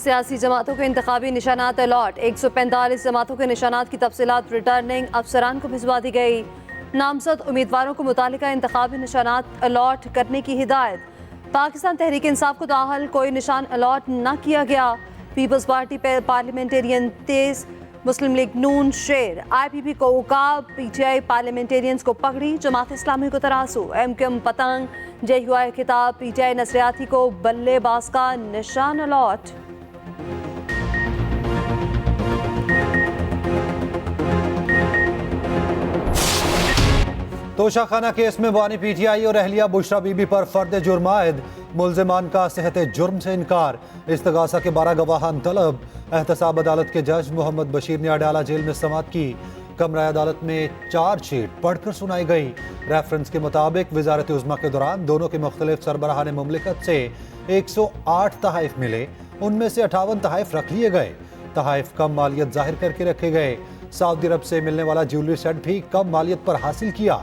सियासी जमातों के इंतखाबी निशानात अलॉट। 145 जमातों के निशानात की तफसीलात रिटर्निंग अफसरान को भिजवा दी गई। नामजद उम्मीदवारों को मुतालिका इंतखाबी निशानात अलॉट करने की हिदायत। पाकिस्तान तहरीक इंसाफ को ताहल कोई निशान अलॉट न किया गया। पीपल्स पार्टी पार्लियामेंटेरियन 23, मुस्लिम लीग नून शेर, IPP को उकाब, PTI पार्लियामेंटेरियंस को पगड़ी, जमात इस्लामी को तरासू, MKM पतंग, JUI खिताब, PTI नसरियाती को बल्लेबाज का निशान अलॉट। तोशाखाना केस में बानी PTI और अहलिया बुशरा बीबी पर फर्द जुर्म आयद। मुल्जिमान का सेहत जुर्म से इनकार। इस्तगासा के 12 गवाहान तलब। एहतसाब अदालत के जज मोहम्मद बशीर ने अडाला जेल में समाअत की। कमरा अदालत में चार्जशीट पढ़कर सुनाई गई। रेफरेंस के मुताबिक वजारत उज़्मा के दौरान दोनों के मुख्तलिफ सरबराहान मुमलिकत से 108 तहाइफ मिले। उनमें से 58 तहाइफ रख लिए गए। तहाइफ कम मालियत जाहिर करके रखे गए। सऊदी अरब से मिलने वाला ज्वेलरी सेट भी कम मालियत पर हासिल किया।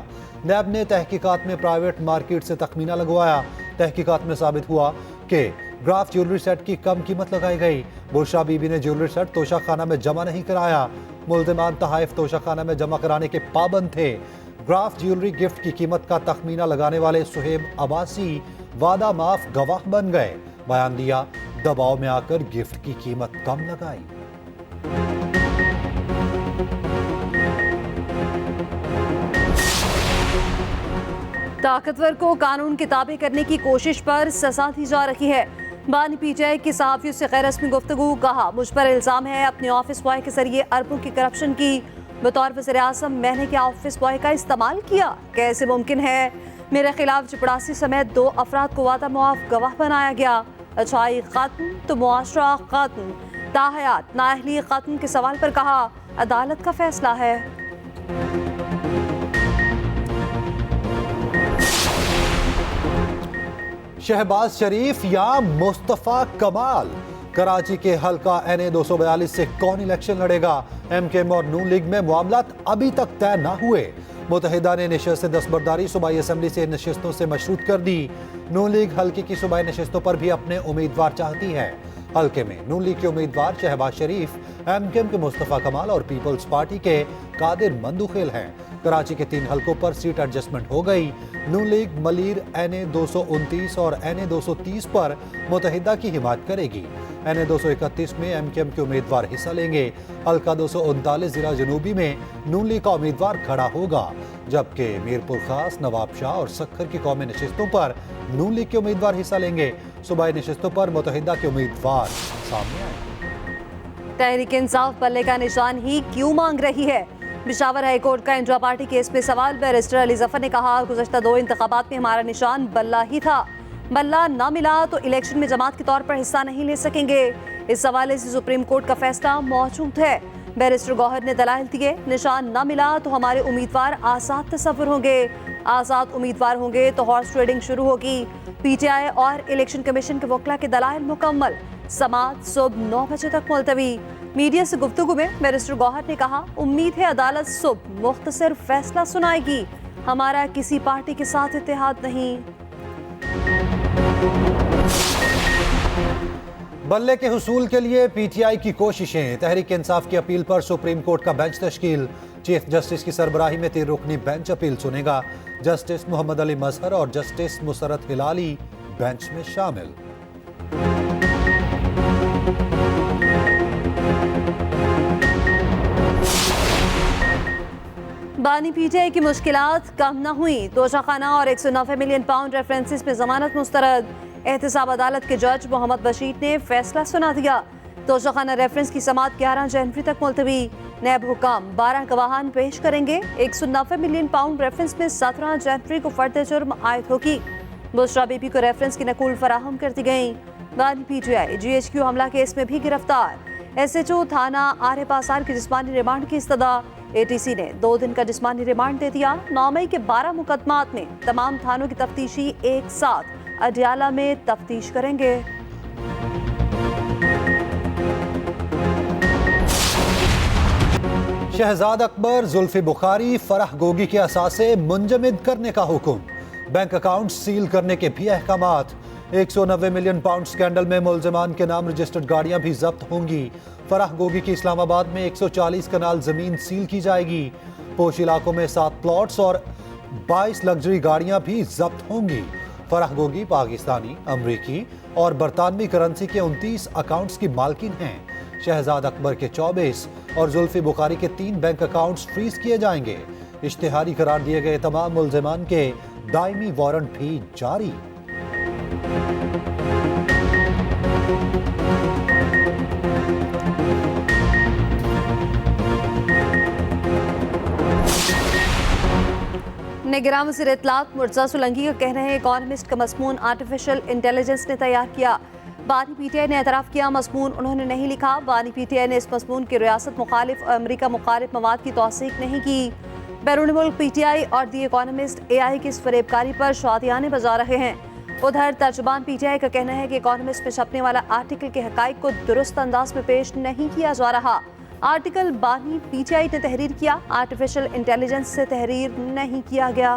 नैब ने तहकीकात में प्राइवेट मार्केट से तखमीना लगवाया। तहकीकात में साबित हुआ कि ग्राफ ज्वेलरी सेट की कम कीमत लगाई गई। बुशरा बीबी ने ज्वेलरी सेट तोशाखाना में जमा नहीं कराया। मुल्जिमान तहाइफ तोशाखाना में जमा कराने के पाबंद थे। ग्राफ ज्वेलरी गिफ्ट की कीमत का तखमीना लगाने वाले सुहेब अब्बासी वादा माफ गवाह बन गए। बयान दिया, दबाव में आकर गिफ्ट की कीमत कम लगाई। ताकतवर को कानून के ताबे करने की कोशिश पर सजा दी जा रही है। बानी PTI की सहाफियों से गैर रस्मी गुफ्तगू। कहा, मुझ पर इल्जाम है अपने ऑफिस बॉय के जरिए अरबों की करप्शन की। बतौर वज़ीर-ए-आज़म मैंने क्या ऑफिस बॉय का इस्तेमाल किया? कैसे मुमकिन है? मेरे खिलाफ चपड़ासी समेत 2 अफराद को वादा मुआफ गवाह बनाया गया। अच्छाई खत्म तो मुआशरा खत्म। ताहयात नाअहली खत्म के सवाल पर कहा, अदालत का फैसला है। शहबाज शरीफ या मुस्तफ़ा कमाल? कराची के हल्का NA 242 से कौन इलेक्शन लड़ेगा? MKM और नून लीग में मामलात अभी तक तय न हुए। मुत्तहिदा ने नशिस्त दस्तबरदारी सूबाई असम्बली से नशिस्तों से मशरूत कर दी। नून लीग हल्के की सूबाई नशिस्तों पर भी अपने उम्मीदवार चाहती है। हल्के में नून लीग के उम्मीदवार शहबाज शरीफ, MKM के मुस्तफ़ा कमाल और पीपल्स पार्टी के कादिर मंदुखेल हैं। कराची के 3 हल्कों पर सीट एडजस्टमेंट हो गई। नून लीग मलीर NA 229 और NA 230 पर मुत्तहिदा की हिमायत करेगी। NA 231 में MKM के उम्मीदवार हिस्सा लेंगे। हल्का 239 जिला जनूबी में नून लीग का उम्मीदवार खड़ा होगा, जबकि मीरपुर खास, नवाब शाह और सक्खर की कौमी नशिस्तों पर नून लीग के उम्मीदवार हिस्सा लेंगे। सूबाई नशिस्तों पर मुत्तहिदा के उम्मीदवार सामने आए। तहरीक इंसाफ बल्ले का निशान ही क्यों मांग रही है? पेशावर हाई कोर्ट का इंट्रा पार्टी केस में सवाल। बैरिस्टर अली जफर ने कहा, गुज़श्ता 2 इंतखाबात में हमारा निशान बल्ला ही था। बल्ला ना मिला तो इलेक्शन में जमात के तौर पर हिस्सा नहीं ले सकेंगे। इस हवाले से सुप्रीम कोर्ट का फैसला मौजूद है। बैरिस्टर गौहर ने दलाइल दिए, निशान ना मिला तो हमारे उम्मीदवार आज़ाद तस्वुर होंगे। आज़ाद उम्मीदवार होंगे तो हॉर्स ट्रेडिंग शुरू होगी। PTI और इलेक्शन कमीशन के वकला के दलाइल मुकम्मल। समाअत सुबह 9 बजे तक मुलतवी। मीडिया से गुफ्तगू में बैरिस्टर गौहर ने कहा, उम्मीद है अदालत सुबह मुख्तसर फैसला सुनाएगी। हमारा किसी पार्टी के साथ इत्तेहाद नहीं। बल्ले के हुसूल के लिए PTI की कोशिशें। तहरीक इंसाफ की अपील पर सुप्रीम कोर्ट का बेंच तश्कील। चीफ जस्टिस की सरबराही में 3 रुकनी बेंच अपील सुनेगा। जस्टिस मोहम्मद अली मजहर और जस्टिस मुसरत हिलाली बेंच में शामिल। बानी PTI की मुश्किलात कम न हुई। तोशाखाना और 190 मिलियन पाउंड रेफरेंसेस में जमानत मुस्तरद। एहतसाब अदालत के जज मोहम्मद बशीर ने फैसला सुना दिया। तोशाखाना रेफरेंस की समाअत 11 जनवरी तक मुलतवी। नैब हुकाम 12 गवाहान पेश करेंगे। 190 मिलियन पाउंड रेफरेंस में 17 जनवरी को फर्द जुर्म आयद होगी। बुशरा बीबी को रेफरेंस की नकूल फराहम कर दी गई। बानी PTI GHQ हमला केस में भी गिरफ्तार। SHO थाना आर पासार की जिस्मानी रिमांड की इस्तदा। ATC ने 2 दिन का जिस्मानी रिमांड दे दिया। 9 मई के 12 मुकदमात में तमाम थानों की तफ्तीशी एक साथ अडियाला में तफ्तीश करेंगे। शहजाद अकबर, जुल्फी बुखारी, फराह गोगी के असासे मुंजमद करने का हुक्म। बैंक अकाउंट सील करने के भी अहकामात। 190 मिलियन पाउंड स्कैंडल में मुल्जिमान के नाम रजिस्टर्ड गाड़ियां भी जब्त होंगी। फराह गोगी की इस्लामाबाद में 140 कनाल जमीन सील की जाएगी। पोश इलाकों में 7 प्लॉट्स और 22 लग्जरी गाड़ियां भी जब्त होंगी। फराह गोगी पाकिस्तानी, अमरीकी और बरतानवी करेंसी के 29 अकाउंट्स की मालकिन हैं। शहजाद अकबर के 24 और जुल्फी बुखारी के 3 बैंक अकाउंट्स फ्रीज किए जाएंगे। इश्तिहारी करार दिए गए तमाम मुल्जिमान के दायमी वारंट भी जारी। निगरान वज़ीर इत्तलात मुर्तज़ा सोलंकी का कहना है इकॉनमिस्ट का मज़मून आर्टिफिशियल इंटेलिजेंस ने तैयार किया। बानी पीटीआई ने एतराफ़ किया मज़मून उन्होंने नहीं लिखा। बानी पीटीआई ने इस मज़मून की रियासत मुखालिफ और अमरीका मुखालिफ मवाद की तौसीक नहीं की। बैरून मुल्क पीटीआई और दी इकॉनमिस्ट एआई की इस फरेबकारी पर शादियाने बजा रहे हैं। उधर तर्जुमान पीटीआई का कहना है कि इकॉनमिस्ट में छपने वाला आर्टिकल के हक़ाइक़ को दुरुस्त अंदाज में पेश नहीं किया जा रहा। आर्टिकल बानी पीटीआई ने तहरीर किया, आर्टिफिशियल इंटेलिजेंस से तहरीर नहीं किया गया।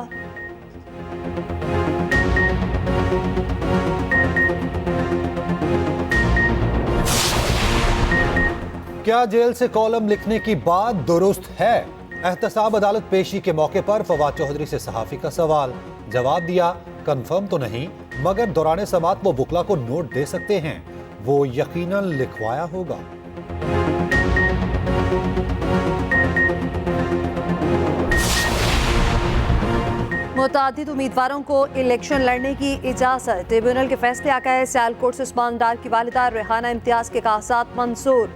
क्या जेल से कॉलम लिखने की बात दुरुस्त है? एहतसाब अदालत पेशी के मौके पर फवाद चौधरी से सहाफी का सवाल। जवाब दिया, कंफर्म तो नहीं, मगर दौरान समात वो बुकला को नोट दे सकते हैं, वो यकीनन लिखवाया होगा। मुतादिद उम्मीदवारों को इलेक्शन लड़ने की इजाजत। ट्रिब्यूनल के फैसले आका है सियालकोट से उस्मान डार की वालिदा रेहाना इम्तियाज के कागजात मंजूर।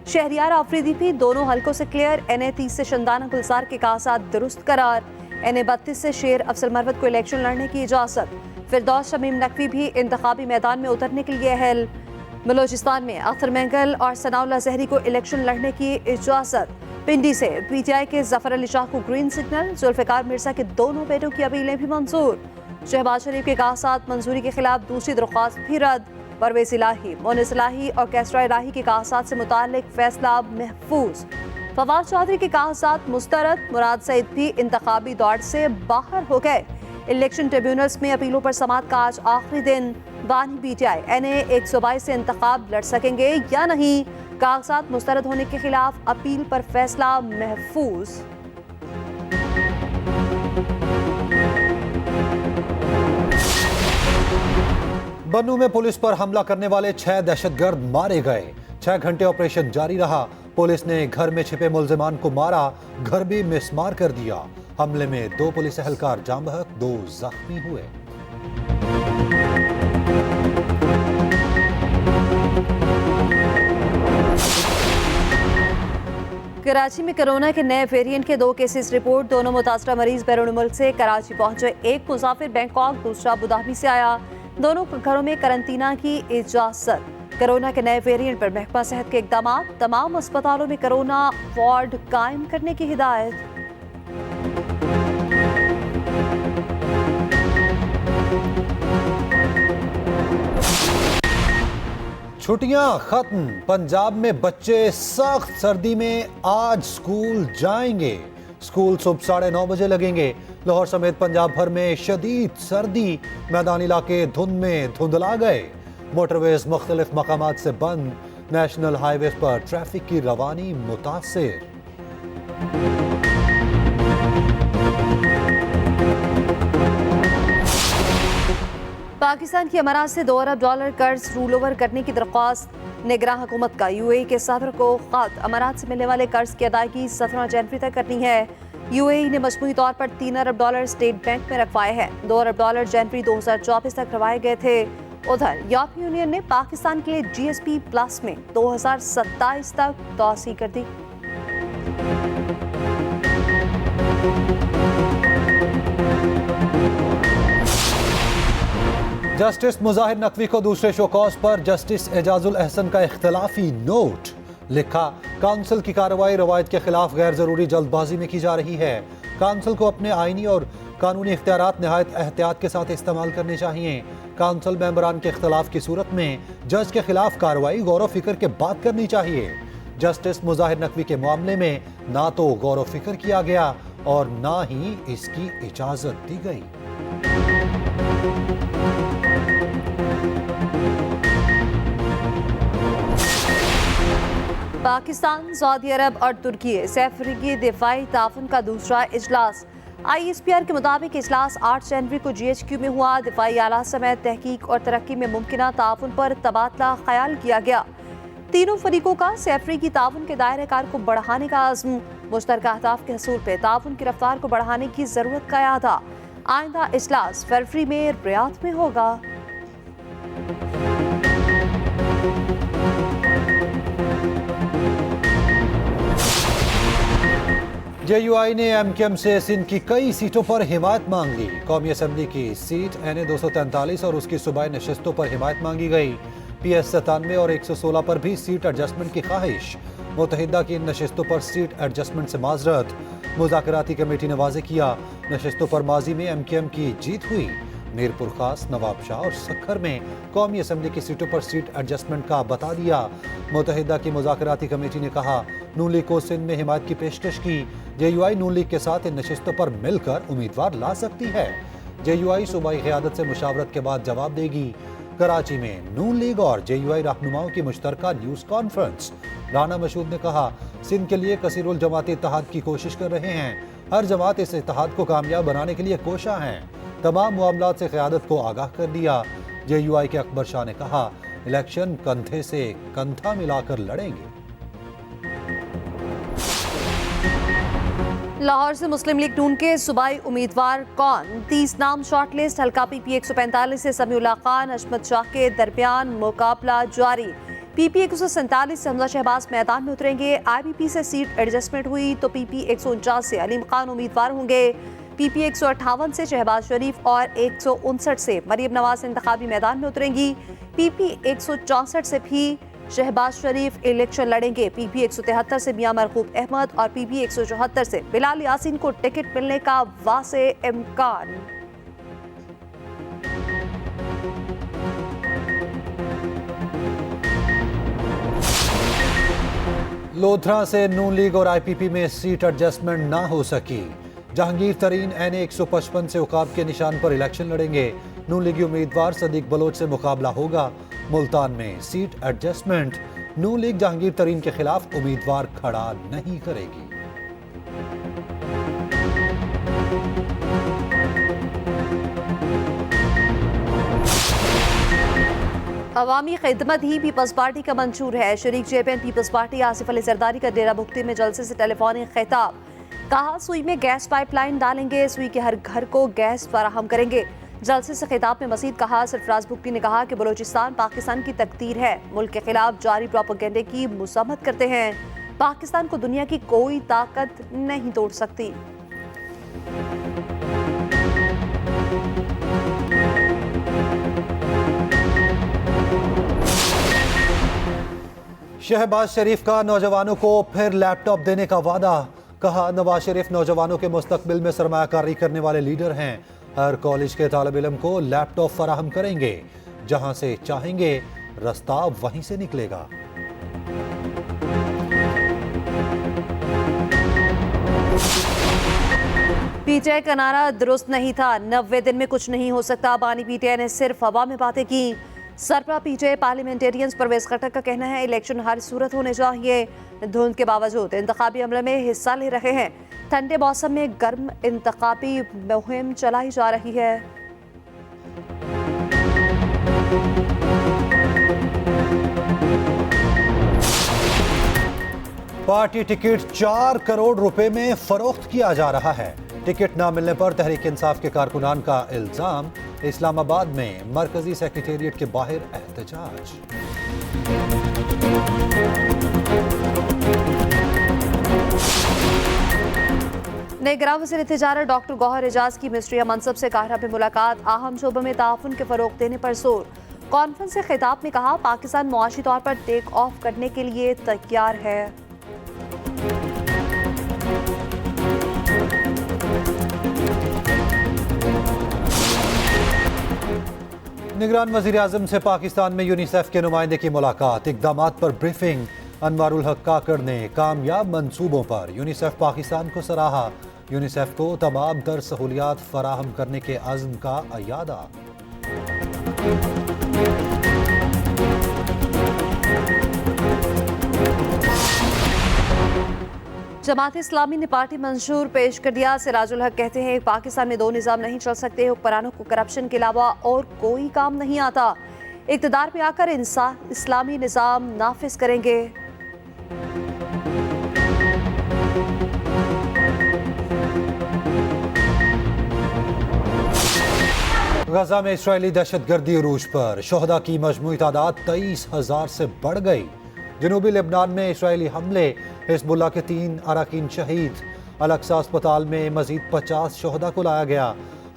शहरियार आफरीदी भी दोनों हलकों से क्लियर। NA 30 से शंदाना गुलजार के कागजात दुरुस्त करार। NA 32 से शेर अफजल मरवत को इलेक्शन लड़ने की इजाजत। फिरदौस शमीम नकवी भी इंतखाबी मैदान में उतरने के लिए अहल। बलोचिस्तान में अख्तर मेंगल और सनाउल्लाह जहरी को इलेक्शन लड़ने की इजाजत। पिंडी से पीटीआई के जफर अली शाह को ग्रीन सिग्नल। जुल्फिकार मिर्जा के दोनों बेटों की अपीलें भी मंजूर। शहबाज शरीफ के कागजात मंजूरी के खिलाफ दूसरी दरख्वास्त भी रद्द। परवेज इलाही, मोनिस इलाही और कैसरा इलाही के कागजात से मुताल्लिक फैसला महफूज। फवाद चौधरी के कागजात मुस्तरद। मुराद सईद भी इंतखाबी दौड़ से बाहर हो गए। इलेक्शन ट्रिब्यूनल्स में अपीलों पर समात का आज आखिरी दिन। बानी पीटीआई NA 122 से इंतखाब लड़ सकेंगे या नहीं? कागजात मुस्तरद होने के खिलाफ अपील पर फैसला महफूज। बन्नू में पुलिस पर हमला करने वाले 6 दहशतगर्द मारे गए। 6 घंटे ऑपरेशन जारी रहा। पुलिस ने घर में छिपे मुल्जिमान को मारा, घर भी मिसमार कर दिया। हमले में 2 पुलिस एहलकार जाम बहक, 2 जख्मी हुए। कराची में कोरोना के नए वेरिएंट के 2 केसेस रिपोर्ट। दोनों मुतासरा मरीज बैरून मुल्क से कराची पहुंचे। एक मुसाफिर बैंकॉक, दूसरा अबुधाबी से आया। दोनों घरों में करंतना की इजाजत। कोरोना के नए वेरिएंट पर महकमा सेहत के इकदाम। तमाम अस्पतालों में कोरोना वार्ड कायम करने की हिदायत। छुट्टियां खत्म। पंजाब में बच्चे सख्त सर्दी में आज स्कूल जाएंगे। स्कूल सुबह 9:30 बजे लगेंगे। लाहौर समेत पंजाब भर में शदीद सर्दी। मैदानी इलाके धुंध में धुंधला गए। मोटरवेज मुख्तलिफ मकामात से बंद। नेशनल हाईवे पर ट्रैफिक की रवानी मुतासिर। पाकिस्तान की अमारात से $2 अरब कर्ज रूल ओवर करने की दरख्वास्त। निगरान हुकूमत का UAE के सदर को खत। अमारात से मिलने वाले कर्ज की अदायगी 17 जनवरी तक करनी है। UAE ने मजमूई तौर पर $3 अरब स्टेट बैंक में रखवाए हैं। $2 अरब जनवरी 2024 तक रखवाए गए थे। उधर यूरोपीय यूनियन ने पाकिस्तान के लिए GSP प्लस में 2027 तक तौसी कर दी। जस्टिस मुजाहिर नकवी को दूसरे शोकॉज पर जस्टिस एजाजुल अहसन का इख्तलाफी नोट। लिखा, काउंसिल की कार्रवाई रवायत के खिलाफ गैर जरूरी जल्दबाजी में की जा रही है। काउंसिल को अपने आईनी और कानूनी इख्तियारात निहायत एहतियात के साथ इस्तेमाल करने चाहिए। काउंसिल मेंबरान के इख्तलाफ की सूरत में जज के खिलाफ कार्रवाई गौर फिक्र के बाद करनी चाहिए। जस्टिस मुजाहिर नकवी के मामले में ना तो गौर फिक्र किया गया और ना ही इसकी इजाजत दी गई। पाकिस्तान, सऊदी अरब और तुर्की से अफ्रीकी दिफाई ताउन का दूसरा इजलास। ISPR के मुताबिक इजलास 8 जनवरी को GHQ में हुआ। दिफाई आला समेत तहकीक और तरक्की में मुमकिन ताउन पर तबादला ख्याल किया गया। तीनों फरीकों का से अफ्रीकी ताउन के दायरे कार को बढ़ाने का अज़्म, मुश्तरका अहदाफ के हसूल पे ताउन की रफ्तार को बढ़ाने की जरूरत का यादा। आइंदा इजलास फरवरी में रियाद में होगा। JUI ने MKM से सिंध की कई सीटों पर हिमायत मांग ली। कौमी असम्बली की सीट NA 243 और उसकी सूबाई नशिस्तों पर हिमायत मांगी गई। PS 97 और 116 पर भी सीट एडजस्टमेंट की ख्वाहिश। मुत्तहिदा की इन नशिस्तों पर सीट एडजस्टमेंट से माजरत। मुज़ाकराती कमेटी ने वाज़ेह किया, नशिस्तों पर माजी में MKM की जीत हुई। मीरपुर खास, नवाब शाह और सक्खर में कौमी असम्बली की सीटों पर सीट एडजस्टमेंट का बता दिया। मुत्तहिदा की मुज़ाकराती कमेटी ने कहा, नून लीग को सिंध में हिमायत की पेशकश की। JUI नून लीग के साथ इन नशिस्तों पर मिलकर उम्मीदवार ला सकती है। JUI सूबाई क़यादत से मुशावरत के बाद जवाब देगी। कराची में नून लीग और JUI रहनुमाओं की मुश्तरका न्यूज़ कॉन्फ्रेंस। राना मशहूद ने कहा, सिंध के लिए कसीरुल जमाती इत्तेहाद की कोशिश कर रहे हैं। हर जमात इस इत्तेहाद को कामयाब बनाने के लिए कोशा हैं। तमाम मामलात से क़यादत को आगाह कर दिया। JUI के अकबर शाह ने कहा, इलेक्शन कंधे से कंधा मिलाकर लड़ेंगे। लाहौर से मुस्लिम लीग नून के सूबाई उम्मीदवार कौन? 30 नाम शॉर्टलिस्ट। हल्का PP 145 से समीउल्लाह खान, अशमत शाह के दरमियान मुकाबला जारी। PP 147 से हमजा शहबाज मैदान में उतरेंगे। IBP से सीट एडजस्टमेंट हुई तो PP 149 से अलीम खान उम्मीदवार होंगे। PP 158 से शहबाज शरीफ और 159 से मरियम नवाज इंतखाबी मैदान में उतरेंगी। PP 164 से भी शहबाज शरीफ इलेक्शन लड़ेंगे। PP 173 से मियां मरकूब अहमद और PP 174 से बिलाल यासीन को टिकट मिलने का वासे इम्कान। लोधरा से नून लीग और IPP में सीट एडजस्टमेंट ना हो सकी। जहांगीर तरीन NA 155 से उकाब के निशान पर इलेक्शन लड़ेंगे। नून लीगी उम्मीदवार सदीक बलोच से मुकाबला होगा। मुल्तान में सीट एडजस्टमेंट। नून लीग जहांगीर तरीन के खिलाफ उम्मीदवार खड़ा नहीं करेगी। अवामी खिदमत ही पीपल्स पार्टी का मंशूर है। शरीक चेयरमैन पीपल्स पार्टी आसिफ अली जरदारी का डेरा बुगटी में जलसे से टेलीफोनिक खिताब। कहा, सुई में गैस पाइपलाइन डालेंगे, सुई के हर घर को गैस फराहम करेंगे। जलसे से खिताब में मजीद कहा, सरफराज बुगटी ने कहा कि बलोचिस्तान पाकिस्तान की तकदीर है। मुल्क के खिलाफ जारी प्रोपेगेंडे की मुज़म्मत करते हैं। पाकिस्तान को दुनिया की कोई ताकत नहीं तोड़ सकती। शहबाज शरीफ का नौजवानों को फिर लैपटॉप देने का वादा। कहा, नवाज शरीफ नौजवानों के मुस्तकबिल में सरमायाकारी करने वाले लीडर हैं। हर कॉलेज के तालिब इल्म को लैपटॉप फराहम करेंगे। जहां से चाहेंगे रास्ता वहीं से निकलेगा। PTI का नारा दुरुस्त नहीं था, 90 दिन में कुछ नहीं हो सकता। बानी PTI ने सिर्फ हवा में बातें की। सरपरा PTI पार्लियामेंटेरियंस परवेज खट्टक का कहना है, इलेक्शन हर सूरत होने चाहिए। धुंध के बावजूद इंतखाबी अमले में हिस्सा ले रहे हैं। ठंडे मौसम में गर्म इंतखाबी मुहिम चलाई जा रही है। पार्टी टिकट 4 करोड़ रुपए में फरोख्त किया जा रहा है। टिकट न मिलने पर तहरीक इंसाफ के कारकुनान का इल्जाम। इस्लामाबाद में मरकजी सेक्रेटेरिएट के बाहर एहतजाज। निगरान वज़ीर तिजारत डॉक्टर गौहर एजाज की मिनिस्ट्री मनसब से काहिरा में मुलाकात। अहम शोबों में ताउन के फरोग देने पर जोर। कॉन्फ्रेंस से खिताब में कहा, पाकिस्तान मुआशी तौर पर टेक ऑफ करने के लिए तैयार है। निगरान वज़ीर आज़म से पाकिस्तान में यूनिसेफ के नुमाइंदे की मुलाकात। इक़दामात पर ब्रीफिंग। अनवारुल हक काकड़ ने कामयाब मंसूबों पर यूनिसेफ पाकिस्तान को सराहा। यूनिसेफ को तमाम तर सहूलियात फराहम करने के अज़्म का अयादा। जमात इस्लामी ने पार्टी मंशूर पेश कर दिया। सिराजुल हक कहते हैं पाकिस्तान में दो निज़ाम नहीं चल सकते, हुक्मरानों को करप्शन के अलावा और कोई काम नहीं आता, इक़्तिदार पे आकर इस्लामी निज़ाम नाफिज करेंगे। गजा में इसराइली दहशतगर्दी उरूज पर शोहदा की मजमूई तादाद 23,000 से बढ़ गई। जनूबी लेबनान में इसराइली हमले, हिजबुल्लाह के 3 अरकान शहीद। अल-अक्सा अस्पताल में मजीद 50 शोहदा को लाया गया।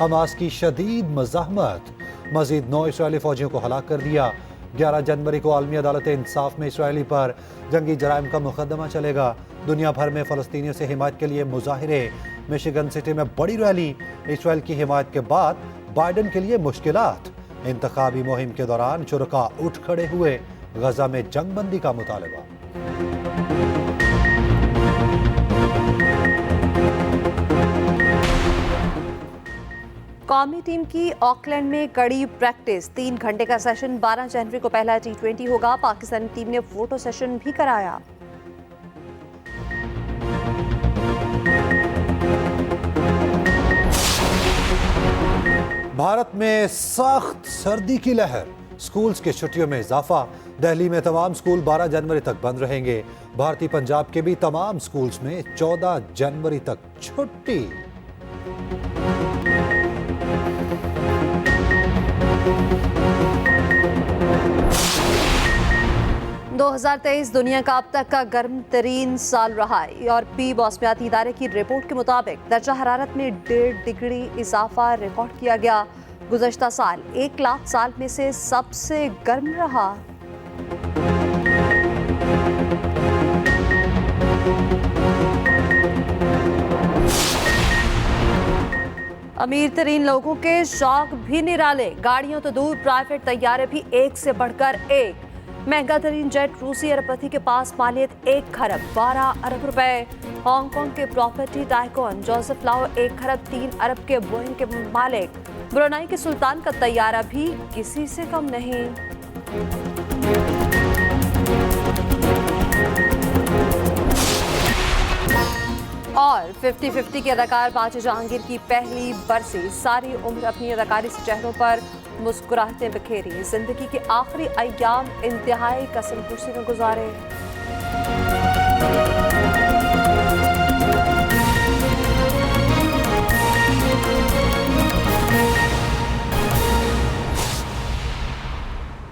हमास की शदीद मज़ाहमत, मजीद 9 इसराइली फौजियों को हलाक कर दिया। 11 जनवरी को आलमी अदालत इंसाफ में इसराइली पर जंगी जराइम का मुकदमा चलेगा। दुनिया भर में फ़लस्तीनियों से हिमायत के लिए मुजाहिरे। मिशिगन सिटी में बड़ी रैली। इसराइल की हिमायत के बाद बाइडन के लिए मुश्किलात। इंतखाबी मुहिम के दौरान शुरका उठ खड़े हुए। गजा में जंगबंदी का मुतालबा। कौमी टीम की ऑकलैंड में कड़ी प्रैक्टिस। 3 घंटे का सेशन। 12 जनवरी को पहला T20 होगा। पाकिस्तानी टीम ने फोटो सेशन भी कराया। भारत में सख्त सर्दी की लहर, स्कूल्स की छुट्टियों में इजाफा। दिल्ली में तमाम स्कूल 12 जनवरी तक बंद रहेंगे। भारतीय पंजाब के भी तमाम स्कूल्स में 14 जनवरी तक छुट्टी। – 2023 दुनिया का अब तक का गर्म तरीन साल रहा है। यूरोपीय मौसमियाती इदारे की रिपोर्ट के मुताबिक दर्जा हरारत में 1.5 डिग्री इजाफा रिकॉर्ड किया गया। गुज़श्ता साल 1 लाख साल में से सबसे गर्म रहा। अमीर तरीन लोगों के शौक भी निराले। गाड़ियों तो दूर, प्राइवेट तैयारे भी एक से बढ़कर एक। महंगा तरीन जेट रूसी अरबपति के पास मालियत 1 खरब 12 अरब रुपए। हांगकांग के प्रॉपर्टी टाइकून जोसेफ लाओ 1 खरब 3 अरब के बोइंग के मालिक। ब्रुनाई के सुल्तान का तैयारा भी किसी से कम नहीं। और 50-50 के अदाकार बाजी जहांगीर की पहली बरसी। सारी उम्र अपनी अदाकारी से चेहरों पर मुस्कुराहटें बिखेरी। जिंदगी के आखिरी अय्याम इंतहाई कसम खुशी में गुजारे।